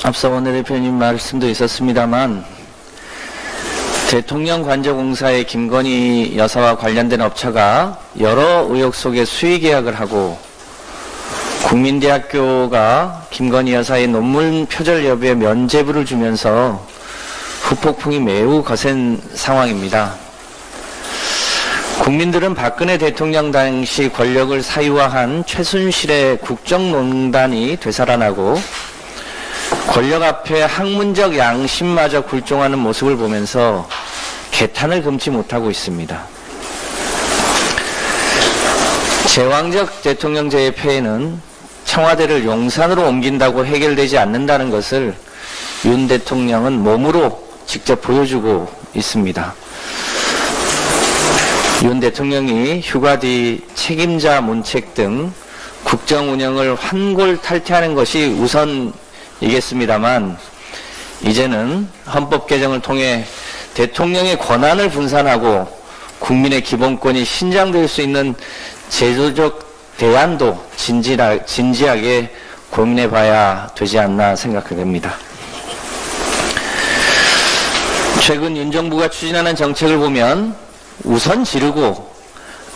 앞서 원내대표님 말씀도 있었습니다만 대통령 관저공사의 김건희 여사와 관련된 업체가 여러 의혹 속에 수의 계약을 하고 국민대학교가 김건희 여사의 논문 표절 여부에 면죄부를 주면서 후폭풍이 매우 거센 상황입니다. 국민들은 박근혜 대통령 당시 권력을 사유화한 최순실의 국정농단이 되살아나고 권력 앞에 학문적 양심마저 굴종하는 모습을 보면서 개탄을 금치 못하고 있습니다. 제왕적 대통령제의 폐해는 청와대를 용산으로 옮긴다고 해결되지 않는다는 것을 윤 대통령은 몸으로 직접 보여주고 있습니다. 윤 대통령이 휴가 뒤 책임자 문책 등 국정 운영을 환골탈퇴하는 것이 우선이겠습니다만 이제는 헌법 개정을 통해 대통령의 권한을 분산하고 국민의 기본권이 신장될 수 있는 제도적 대안도 진지하게 고민해 봐야 되지 않나 생각하게 됩니다. 최근 윤 정부가 추진하는 정책을 보면 우선 지르고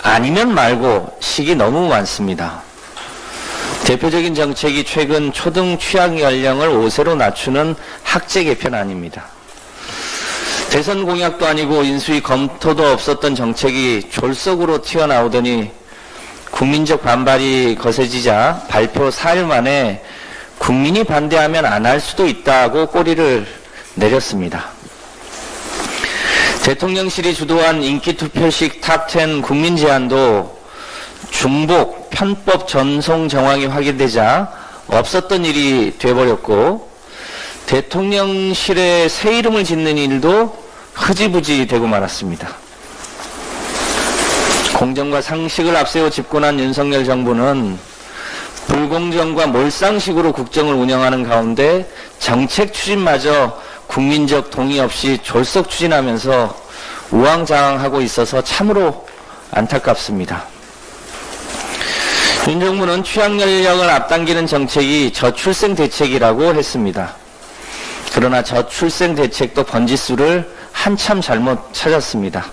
아니면 말고 식이 너무 많습니다. 대표적인 정책이 최근 초등 취학 연령을 5세로 낮추는 학제 개편안입니다. 대선 공약도 아니고 인수위 검토도 없었던 정책이 졸속으로 튀어나오더니 국민적 반발이 거세지자 발표 4일 만에 국민이 반대하면 안 할 수도 있다고 꼬리를 내렸습니다. 대통령실이 주도한 인기투표식 탑10 국민 제안도 중복, 편법 전송 정황이 확인되자 없었던 일이 돼버렸고 대통령실에 새 이름을 짓는 일도 흐지부지 되고 말았습니다. 공정과 상식을 앞세워 집권한 윤석열 정부는 불공정과 몰상식으로 국정을 운영하는 가운데 정책 추진마저 국민적 동의 없이 졸속 추진하면서 우왕좌왕하고 있어서 참으로 안타깝습니다. 윤 정부는 취학 연령을 앞당기는 정책이 저출생 대책이라고 했습니다. 그러나 저출생 대책도 번지수를 한참 잘못 찾았습니다.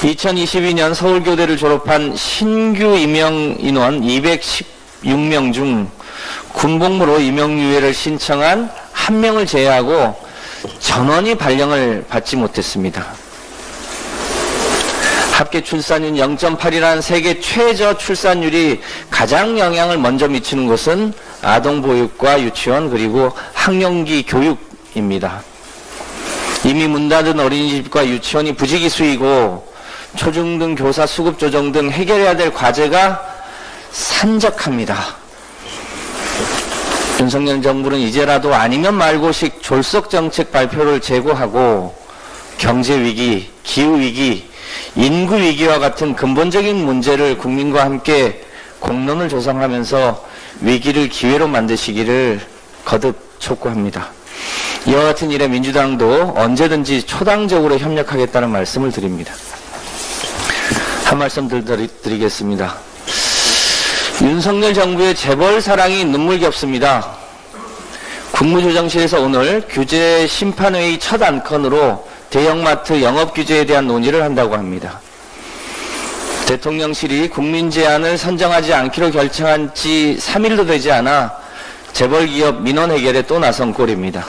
2022년 서울교대를 졸업한 신규 임용 인원 216명 중 군복무로 임용유예를 신청한 1명을 제외하고 전원이 발령을 받지 못했습니다. 합계 출산율 0.8이라는 세계 최저 출산율이 가장 영향을 먼저 미치는 곳은 아동보육과 유치원 그리고 학령기 교육입니다. 이미 문 닫은 어린이집과 유치원이 부지기수이고 초중등 교사 수급 조정 등 해결해야 될 과제가 산적합니다. 윤석열 정부는 이제라도 아니면 말고식 졸속 정책 발표를 제고하고 경제위기, 기후위기, 인구위기와 같은 근본적인 문제를 국민과 함께 공론을 조성하면서 위기를 기회로 만드시기를 거듭 촉구합니다. 이와 같은 일에 민주당도 언제든지 초당적으로 협력하겠다는 말씀을 드립니다. 한 말씀 드리겠습니다. 윤석열 정부의 재벌 사랑이 눈물겹습니다. 국무조정실에서 오늘 규제 심판회의 첫 안건으로 대형마트 영업 규제에 대한 논의를 한다고 합니다. 대통령실이 국민 제안을 선정하지 않기로 결정한 지 3일도 되지 않아 재벌기업 민원 해결에 또 나선 꼴입니다.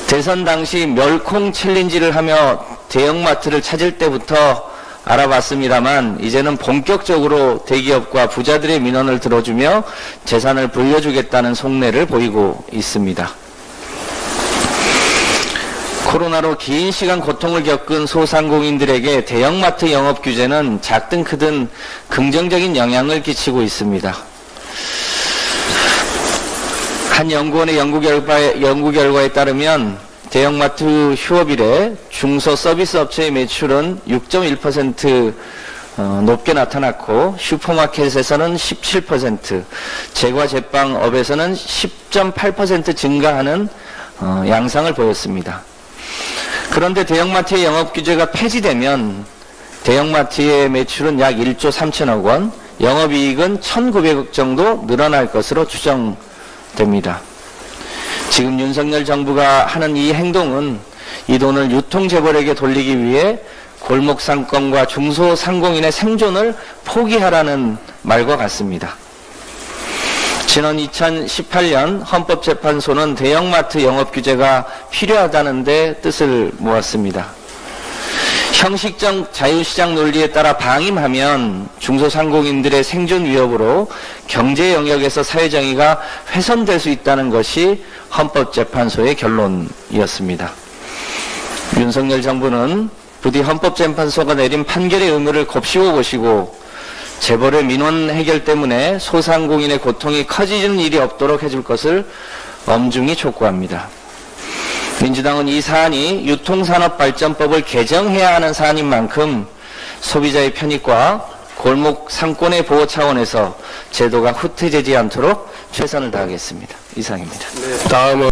대선 당시 멸콩 챌린지를 하며 대형마트를 찾을 때부터 알아봤습니다만 이제는 본격적으로 대기업과 부자들의 민원을 들어주며 재산을 불려주겠다는 속내를 보이고 있습니다. 코로나로 긴 시간 고통을 겪은 소상공인들에게 대형마트 영업 규제는 작든 크든 긍정적인 영향을 끼치고 있습니다. 한 연구원의 연구 결과에 따르면 대형마트 휴업 이래 중소 서비스 업체의 매출은 6.1% 높게 나타났고 슈퍼마켓에서는 17%, 제과 제빵업에서는 10.8% 증가하는 양상을 보였습니다. 그런데 대형마트의 영업 규제가 폐지되면 대형마트의 매출은 약 1조 3천억 원, 영업이익은 1,900억 정도 늘어날 것으로 추정됩니다. 지금 윤석열 정부가 하는 이 행동은 이 돈을 유통재벌에게 돌리기 위해 골목상권과 중소상공인의 생존을 포기하라는 말과 같습니다. 지난 2018년 헌법재판소는 대형마트 영업규제가 필요하다는 데 뜻을 모았습니다. 형식적 자유시장 논리에 따라 방임하면 중소상공인들의 생존 위협으로 경제 영역에서 사회정의가 훼손될 수 있다는 것이 헌법재판소의 결론이었습니다. 윤석열 정부는 부디 헌법재판소가 내린 판결의 의무를 곱씹어 보시고 재벌의 민원 해결 때문에 소상공인의 고통이 커지는 일이 없도록 해줄 것을 엄중히 촉구합니다. 민주당은 이 사안이 유통산업발전법을 개정해야 하는 사안인 만큼 소비자의 편익과 골목 상권의 보호 차원에서 제도가 후퇴되지 않도록 최선을 다하겠습니다. 이상입니다. 다음은